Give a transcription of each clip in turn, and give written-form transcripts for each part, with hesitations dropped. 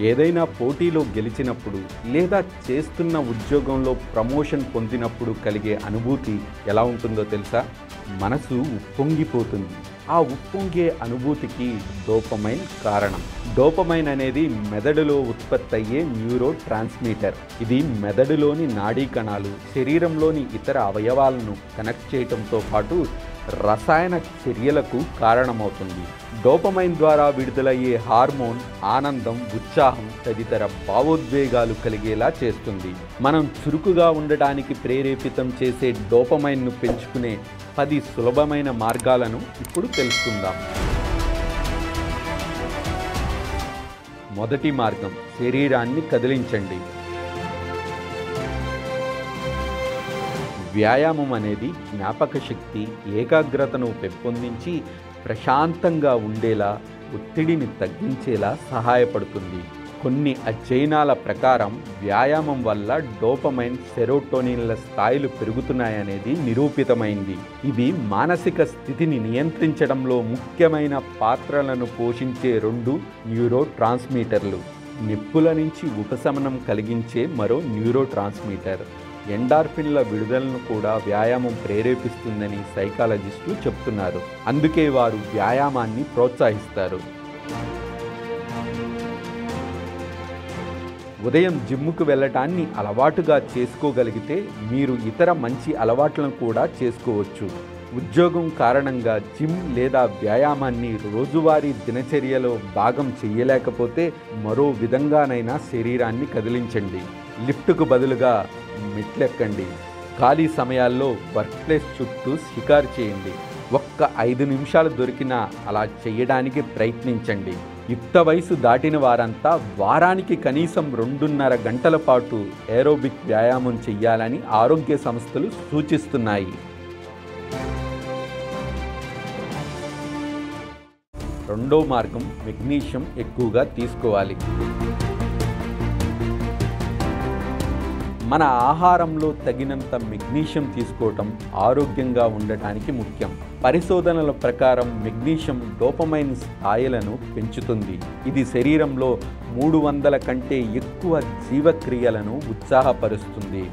ఏదైనా పోటీలో గెలిచినప్పుడు లేదా చేస్తున్న ఉద్యోగంలో ప్రమోషన్ పొందినప్పుడు కలిగే అనుభూతి ఎలా ఉంటుందో తెలుసా? మనసు ఉప్పొంగిపోతుంది. ఆ ఉప్పొంగే అనుభూతికి డోపమైన్ కారణం. డోపమైన్ అనేది మెదడులో ఉత్పత్తి అయ్యే న్యూరో ట్రాన్స్మిటర్. ఇది మెదడులోని నాడీ కణాలు, శరీరంలోని ఇతర అవయవాలను కనెక్ట్ చేయడంతో పాటు రసాయన చర్యలకు కారణమవుతుంది. డోపమైన్ ద్వారా విడుదలయ్యే హార్మోన్ ఆనందం, ఉత్సాహం తదితర భావోద్వేగాలు కలిగేలా చేస్తుంది. మనం చురుకుగా ఉండడానికి ప్రేరేపితం చేసే డోపమైన్ను పెంచుకునే 10 సులభమైన మార్గాలను ఇప్పుడు తెలుసుకుందాం. మొదటి మార్గం, శరీరాన్ని కదిలించండి. వ్యాయామం అనేది జ్ఞాపక శక్తి, ఏకాగ్రతను పెంపొందించి ప్రశాంతంగా ఉండేలా, ఒత్తిడిని తగ్గించేలా సహాయపడుతుంది. కొన్ని అధ్యయనాల ప్రకారం వ్యాయామం వల్ల డోపమైన్, సెరోటోనిన్ల స్థాయిలు పెరుగుతున్నాయనేది నిరూపితమైంది. ఇవి మానసిక స్థితిని నియంత్రించడంలో ముఖ్యమైన పాత్రలను పోషించే 2 న్యూరో ట్రాన్స్మిటర్లు. నొప్పుల నుంచి ఉపశమనం కలిగించే మరో న్యూరో ట్రాన్స్మిటర్. ఎండార్ఫిన్ల విడుదలను కూడా వ్యాయామం ప్రేరేపిస్తుందని సైకాలజిస్టులు చెప్తున్నారు. అందుకే వారు వ్యాయామాన్ని ప్రోత్సహిస్తారు. ఉదయం జిమ్ముకు వెళ్ళటాన్ని అలవాటుగా చేసుకోగలిగితే మీరు ఇతర మంచి అలవాట్లను కూడా చేసుకోవచ్చు. ఉద్యోగం కారణంగా జిమ్ లేదా వ్యాయామాన్ని రోజువారీ దినచర్యలో భాగం చెయ్యలేకపోతే మరో విధంగానైనా శరీరాన్ని కదిలించండి. లిఫ్ట్కు బదులుగా మెట్లెక్కండి. ఖాళీ సమయాల్లో వర్క్ ప్లేస్ చుట్టూ షికారు చేయండి. ఒక్క 5 నిమిషాలు దొరికినా అలా చేయడానికి ప్రయత్నించండి. యుక్త వయసు దాటిన వారంతా వారానికి కనీసం 2.5 గంటల పాటు ఏరోబిక్ వ్యాయామం చెయ్యాలని ఆరోగ్య సంస్థలు సూచిస్తున్నాయి. రెండో మార్గం, మెగ్నీషియం ఎక్కువగా తీసుకోవాలి. మన ఆహారంలో తగినంత మెగ్నీషియం తీసుకోవటం ఆరోగ్యంగా ఉండటానికి ముఖ్యం. పరిశోధనల ప్రకారం మెగ్నీషియం డోపమైన్ స్థాయిలను పెంచుతుంది. ఇది శరీరంలో 300 కంటే ఎక్కువ జీవక్రియలను ఉత్సాహపరుస్తుంది.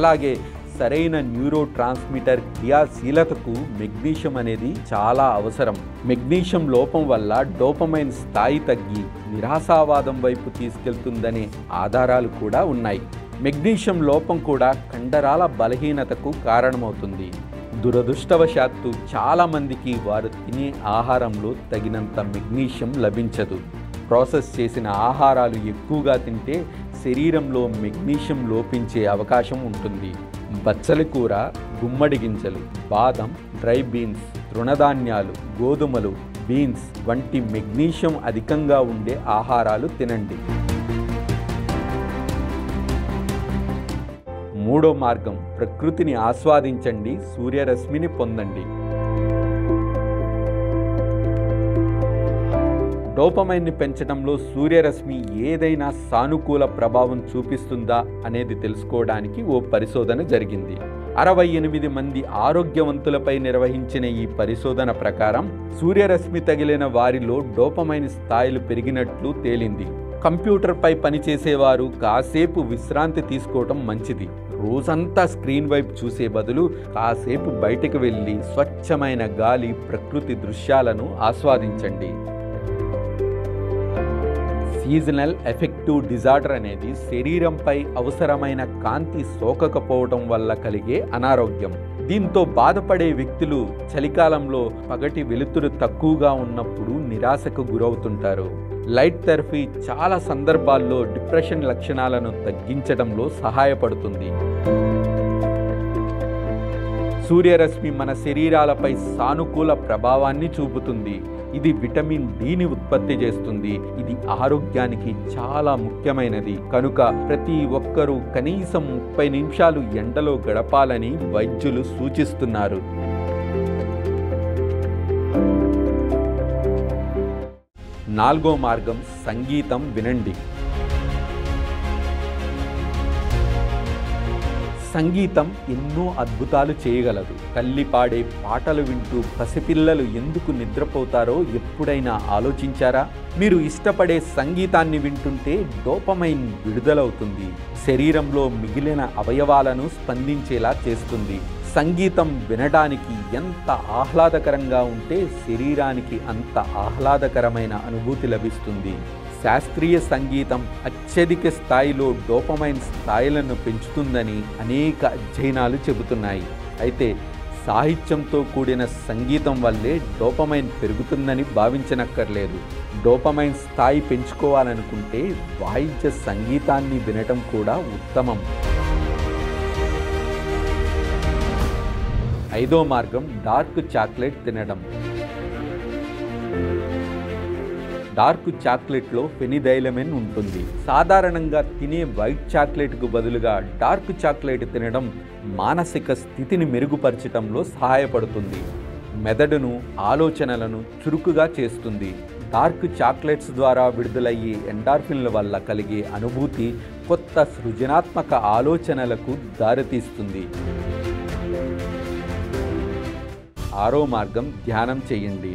అలాగే సరైన న్యూరో ట్రాన్స్మిటర్ క్రియాశీలతకు మెగ్నీషియం అనేది చాలా అవసరం. మెగ్నీషియం లోపం వల్ల డోపమైన్ స్థాయి తగ్గి నిరాశావాదం వైపు తీసుకెళ్తుందనే ఆధారాలు కూడా ఉన్నాయి. మెగ్నీషియం లోపం కూడా కండరాల బలహీనతకు కారణమవుతుంది. దురదృష్టవశాత్తు చాలామందికి వారు తినే ఆహారంలో తగినంత మెగ్నీషియం లభించదు. ప్రాసెస్ చేసిన ఆహారాలు ఎక్కువగా తింటే శరీరంలో మెగ్నీషియం లోపించే అవకాశం ఉంటుంది. బచ్చలి కూర, గుమ్మడి గింజలు, బాదం, డ్రై బీన్స్, తృణధాన్యాలు, గోధుమలు, బీన్స్ వంటి మెగ్నీషియం అధికంగా ఉండే ఆహారాలు తినండి. మూడో మార్గం, ప్రకృతిని ఆస్వాదించండి, సూర్యరశ్మిని పొందండి. డోపమైన్ని పెంచడంలో సూర్యరశ్మి ఏదైనా సానుకూల ప్రభావం చూపిస్తుందా అనేది తెలుసుకోవడానికి ఓ పరిశోధన జరిగింది. 68 మంది ఆరోగ్యవంతులపై నిర్వహించిన ఈ పరిశోధన ప్రకారం సూర్యరశ్మి తగిలిన వారిలో డోపమైన్ స్థాయిలు పెరిగినట్లు తేలింది. కంప్యూటర్పై పనిచేసేవారు కాసేపు విశ్రాంతి తీసుకోవటం మంచిది. రోజంతా స్క్రీన్ వైపు చూసే బదులు కాసేపు బయటకు వెళ్ళి స్వచ్ఛమైన గాలి, ప్రకృతి దృశ్యాలను ఆస్వాదించండి. సీజనల్ ఎఫెక్టివ్ డిజార్డర్ అనేది శరీరంపై అవసరమైన కాంతి సోకకపోవటం వల్ల కలిగే అనారోగ్యం. దీంతో బాధపడే వ్యక్తులు చలికాలంలో పగటి వెలుతురు తక్కువగా ఉన్నప్పుడు నిరాశకు గురవుతుంటారు. లైట్ థెరపీ చాలా సందర్భాల్లో డిప్రెషన్ లక్షణాలను తగ్గించడంలో సహాయపడుతుంది. సూర్యరశ్మి మన శరీరాలపై సానుకూల ప్రభావాన్ని చూపుతుంది. ఇది విటమిన్ డిని ఉత్పత్తి చేస్తుంది. ఇది ఆరోగ్యానికి చాలా ముఖ్యమైనది. కనుక ప్రతి ఒక్కరూ కనీసం 30 నిమిషాలు ఎండలో గడపాలని వైద్యులు సూచిస్తున్నారు. నాలుగో మార్గం, సంగీతం వినండి. సంగీతం ఎన్నో అద్భుతాలు చేయగలదు. తల్లి పాడే పాటలు వింటూ పసిపిల్లలు ఎందుకు నిద్రపోతారో ఎప్పుడైనా ఆలోచించారా? మీరు ఇష్టపడే సంగీతాన్ని వింటుంటే డోపమైన్ విడుదలవుతుంది. శరీరంలో మిగిలిన అవయవాలను స్పందించేలా చేస్తుంది. సంగీతం వినడానికి ఎంత ఆహ్లాదకరంగా ఉంటే శరీరానికి అంత ఆహ్లాదకరమైన అనుభూతి లభిస్తుంది. శాస్త్రీయ సంగీతం అత్యధిక స్థాయిలో డోపమైన్ స్థాయిలను పెంచుతుందని అనేక అధ్యయనాలు చెబుతున్నాయి. అయితే సాహిత్యంతో కూడిన సంగీతం వల్లే డోపమైన్ పెరుగుతుందని భావించనక్కర్లేదు. డోపమైన్ స్థాయి పెంచుకోవాలనుకుంటే వాయిద్య సంగీతాన్ని వినటం కూడా ఉత్తమం. 5వ మార్గం డార్క్ చాక్లెట్ తినడం. డార్క్ చాక్లెట్లో ఫెనిడైలమైన్ ఉంటుంది. సాధారణంగా తినే వైట్ చాక్లెట్కు బదులుగా డార్క్ చాక్లెట్ తినడం మానసిక స్థితిని మెరుగుపరచడంలో సహాయపడుతుంది. మెదడును, ఆలోచనలను చురుకుగా చేస్తుంది. డార్క్ చాక్లెట్స్ ద్వారా విడుదలయ్యే ఎండార్ఫిన్ల వల్ల కలిగే అనుభూతి కొత్త సృజనాత్మక ఆలోచనలకు దారితీస్తుంది. 6వ మార్గం ధ్యానం చేయండి.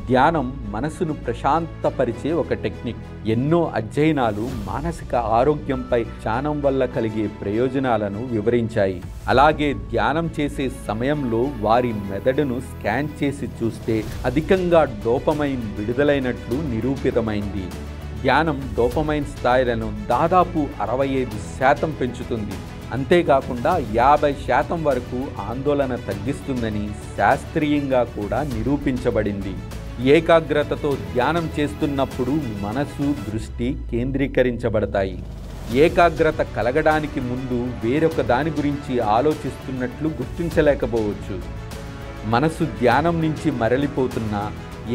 ధ్యానం మనసును ప్రశాంతపరిచే ఒక టెక్నిక్. ఎన్నో అధ్యయనాలు మానసిక ఆరోగ్యంపై ధ్యానం వల్ల కలిగే ప్రయోజనాలను వివరించాయి. అలాగే ధ్యానం చేసే సమయంలో వారి మెదడును స్కాన్ చేసి చూస్తే అధికంగా డోపమైన్ విడుదలైనట్లు నిరూపితమైంది. ధ్యానం డోపమైన్ స్థాయిలను దాదాపు 65% పెంచుతుంది. అంతేకాకుండా 50% వరకు ఆందోళన తగ్గిస్తుందని శాస్త్రీయంగా కూడా నిరూపించబడింది. ఏకాగ్రతతో ధ్యానం చేస్తున్నప్పుడు మనసు, దృష్టి కేంద్రీకరించబడతాయి. ఏకాగ్రత కలగడానికి ముందు వేరొక దాని గురించి ఆలోచిస్తున్నట్లు గుర్తించలేకపోవచ్చు. మనసు ధ్యానం నుంచి మరలిపోతున్నా,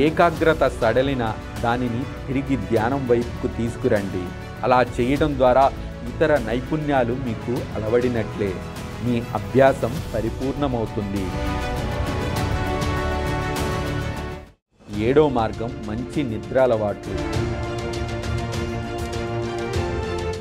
ఏకాగ్రత సడలిన దానిని తిరిగి ధ్యానం వైపుకు తీసుకురండి. అలా చేయడం ద్వారా ఇతర నైపుణ్యాలు మీకు అలవడినట్లే. మీ అభ్యాసం పరిపూర్ణమవుతుంది. 7వ మార్గం మంచి నిద్ర అలవాట్లు.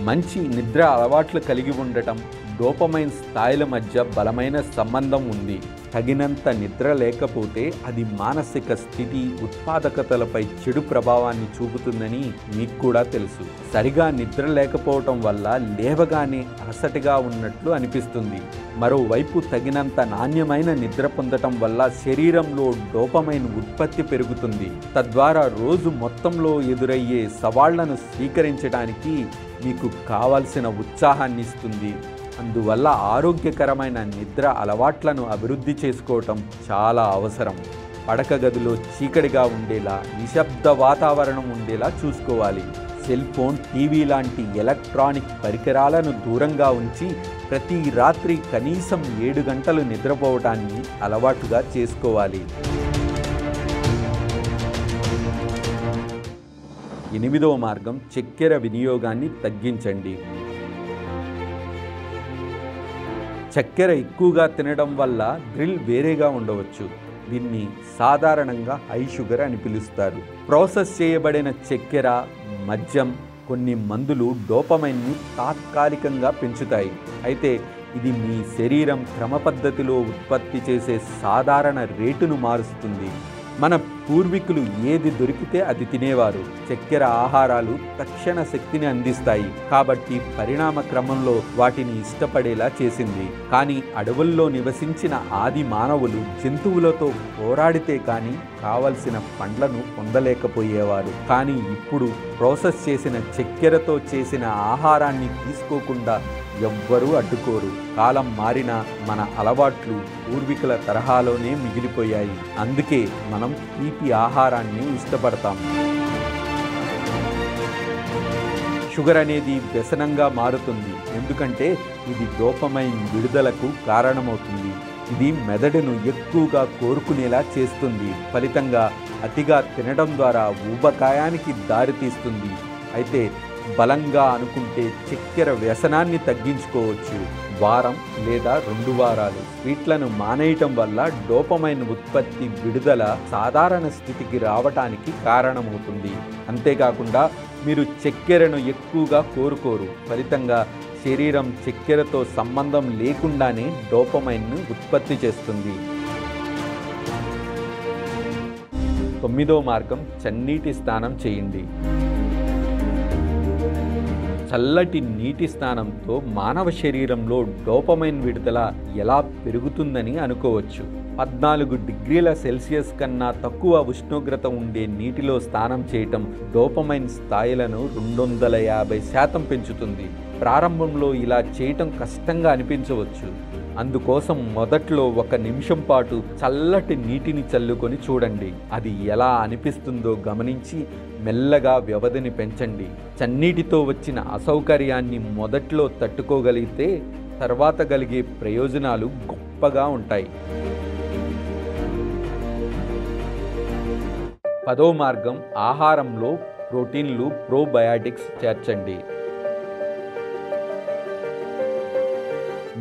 మంచి నిద్ర అలవాట్లు కలిగి ఉండటం డోపమైన్ స్థాయిల మధ్య బలమైన సంబంధం ఉంది. తగినంత నిద్ర లేకపోతే అది మానసిక స్థితి, ఉత్పాదకతలపై చెడు ప్రభావాన్ని చూపుతుందని మీకు కూడా తెలుసు. సరిగా నిద్ర లేకపోవటం వల్ల లేవగానే అలసటగా ఉన్నట్లు అనిపిస్తుంది. మరోవైపు తగినంత నాణ్యమైన నిద్ర పొందటం వల్ల శరీరంలో డోపమైన్ ఉత్పత్తి పెరుగుతుంది. తద్వారా రోజు మొత్తంలో ఎదురయ్యే సవాళ్లను స్వీకరించడానికి మీకు కావలసిన ఉత్సాహాన్ని ఇస్తుంది. అందువల్ల ఆరోగ్యకరమైన నిద్ర అలవాట్లను అభివృద్ధి చేసుకోవటం చాలా అవసరం. పడక గదిలో చీకటిగా ఉండేలా, నిశ్శబ్ద వాతావరణం ఉండేలా చూసుకోవాలి. సెల్ ఫోన్, టీవీ లాంటి ఎలక్ట్రానిక్ పరికరాలను దూరంగా ఉంచి ప్రతి రాత్రి కనీసం 7 గంటలు నిద్రపోవటాన్ని అలవాటుగా చేసుకోవాలి. 8వ మార్గం చక్కెర వినియోగాన్ని తగ్గించండి. చక్కెర ఎక్కువగా తినడం వల్ల థ్రిల్ వేరేగా ఉండవచ్చు. దీన్ని సాధారణంగా హై షుగర్ అని పిలుస్తారు. ప్రాసెస్ చేయబడిన చక్కెర, మద్యం, కొన్ని మందులు డోపమైన్ను తాత్కాలికంగా పెంచుతాయి. అయితే ఇది మీ శరీరం క్రమపద్ధతిలో ఉత్పత్తి చేసే సాధారణ రేటును మారుస్తుంది. మన పూర్వీకులు ఏది దొరికితే అది తినేవారు. చక్కెర ఆహారాలు తక్షణ శక్తిని అందిస్తాయి కాబట్టి పరిణామ క్రమంలో వాటిని ఇష్టపడేలా చేసింది. కానీ అడవుల్లో నివసించిన ఆది మానవులు జంతువులతో పోరాడితే కానీ కావలసిన పండ్లను పొందలేకపోయేవారు. కానీ ఇప్పుడు ప్రాసెస్ చేసిన చక్కెరతో చేసిన ఆహారాన్ని తీసుకోకుండా ఎవ్వరూ అడ్డుకోరు. కాలం మారినా మన అలవాట్లు పూర్వీకుల తరహాలోనే మిగిలిపోయాయి. అందుకే మనం తీపి ఆహారాన్ని ఇష్టపడతాం. షుగర్ అనేది వ్యసనంగా మారుతుంది. ఎందుకంటే ఇది డోపమైన్ విడుదలకు కారణమవుతుంది. ఇది మెదడును ఎక్కువగా కోరుకునేలా చేస్తుంది. ఫలితంగా అతిగా తినడం ద్వారా ఊబకాయానికి దారితీస్తుంది. అయితే బలంగా అనుకుంటే చక్కెర వ్యసనాన్ని తగ్గించుకోవచ్చు. వారం లేదా 2 వారాలు స్వీట్లను మానేయటం వల్ల డోపమైన్ ఉత్పత్తి విడుదల సాధారణ స్థితికి రావటానికి కారణమవుతుంది. అంతేకాకుండా మీరు చక్కెరను ఎక్కువగా కోరుకోరు. ఫలితంగా శరీరం చక్కెరతో సంబంధం లేకుండానే డోపమైన్ను ఉత్పత్తి చేస్తుంది. 9వ మార్గం చన్నీటి స్నానం చేయండి. చల్లటి నీటి స్నానంతో మానవ శరీరంలో డోపమైన్ విడుదల ఎలా పెరుగుతుందని అనుకోవచ్చు. 14 డిగ్రీల సెల్సియస్ కన్నా తక్కువ ఉష్ణోగ్రత ఉండే నీటిలో స్నానం చేయటం డోపమైన్ స్థాయిలను 250% పెంచుతుంది. ప్రారంభంలో ఇలా చేయటం కష్టంగా అనిపించవచ్చు. అందుకోసం మొదట్లో 1 నిమిషం పాటు చల్లటి నీటిని చల్లుకొని చూడండి. అది ఎలా అనిపిస్తుందో గమనించి మెల్లగా వ్యవధిని పెంచండి. చన్నీటితో వచ్చిన అసౌకర్యాన్ని మొదట్లో తట్టుకోగలిగితే తర్వాత కలిగే ప్రయోజనాలు గొప్పగా ఉంటాయి. 10వ మార్గం ఆహారంలో ప్రోటీన్లు, ప్రోబయాటిక్స్ చేర్చండి.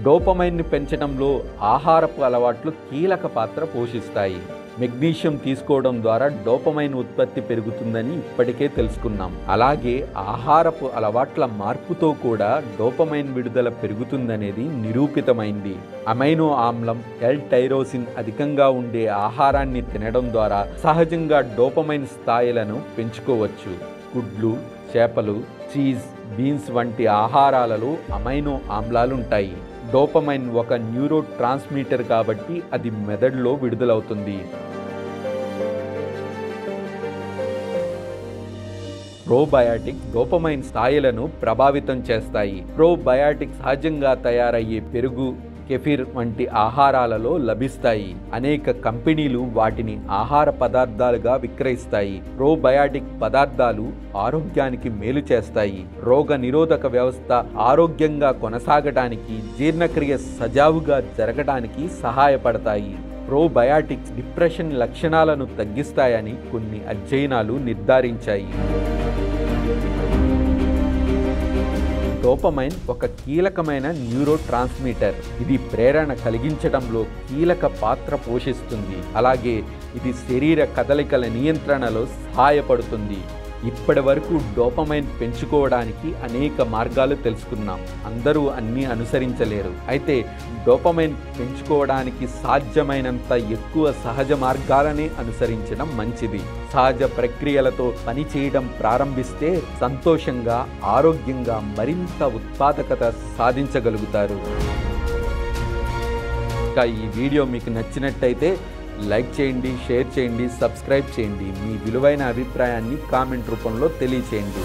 డోపమైన్ని పెంచడంలో ఆహారపు అలవాట్లు కీలక పాత్ర పోషిస్తాయి. మెగ్నీషియం తీసుకోవడం ద్వారా డోపమైన్ ఉత్పత్తి పెరుగుతుందని ఇప్పటికే తెలుసుకున్నాం. అలాగే ఆహారపు అలవాట్ల మార్పుతో కూడా డోపమైన్ విడుదల పెరుగుతుందనేది నిరూపితమైంది. అమైనో ఆమ్లం L-టైరోసిన్ అధికంగా ఉండే ఆహారాన్ని తినడం ద్వారా సహజంగా డోపమైన్ స్థాయిలను పెంచుకోవచ్చు. గుడ్లు, చేపలు, చీజ్, బీన్స్ వంటి ఆహారాలలో అమైనో ఆమ్లాలుంటాయి. డోపమైన్ ఒక న్యూరో ట్రాన్స్మిటర్ కాబట్టి అది మెదడులో విడుదలవుతుంది. ప్రోబయాటిక్ డోపమైన్ స్థాయిలను ప్రభావితం చేస్తాయి. ప్రోబయాటిక్ సహజంగా తయారయ్యే పెరుగు, కెఫిర్ వంటి ఆహారాలలో లభిస్తాయి. అనేక కంపెనీలు వాటిని ఆహార పదార్థాలుగా విక్రయిస్తాయి. ప్రోబయాటిక్ పదార్థాలు ఆరోగ్యానికి మేలు చేస్తాయి. రోగ నిరోధక వ్యవస్థ ఆరోగ్యంగా కొనసాగడానికి, జీర్ణక్రియ సజావుగా జరగడానికి సహాయపడతాయి. ప్రోబయాటిక్స్ డిప్రెషన్ లక్షణాలను తగ్గిస్తాయని కొన్ని అధ్యయనాలు నిర్ధారించాయి. డోపమైన్ ఒక కీలకమైన న్యూరో ట్రాన్స్మిటర్. ఇది ప్రేరణ కలిగించడంలో కీలక పాత్ర పోషిస్తుంది. అలాగే ఇది శరీర కదలికల నియంత్రణలో సహాయపడుతుంది. ఇప్పటి వరకు డోపమైన్ పెంచుకోవడానికి అనేక మార్గాలు తెలుసుకున్నాం. అందరూ అన్నీ అనుసరించలేరు. అయితే డోపమైన్ పెంచుకోవడానికి సాధ్యమైనంత ఎక్కువ సహజ మార్గాలనే అనుసరించడం మంచిది. సహజ ప్రక్రియలతో పనిచేయడం ప్రారంభిస్తే సంతోషంగా, ఆరోగ్యంగా మరింత ఉత్పాదకత సాధించగలుగుతారు. ఇంకా ఈ వీడియో మీకు నచ్చినట్టయితే లైక్ చేయండి, షేర్ చేయండి, సబ్స్క్రైబ్ చేయండి. మీ విలువైన అభిప్రాయాన్ని కామెంట్ రూపంలో తెలియచేయండి.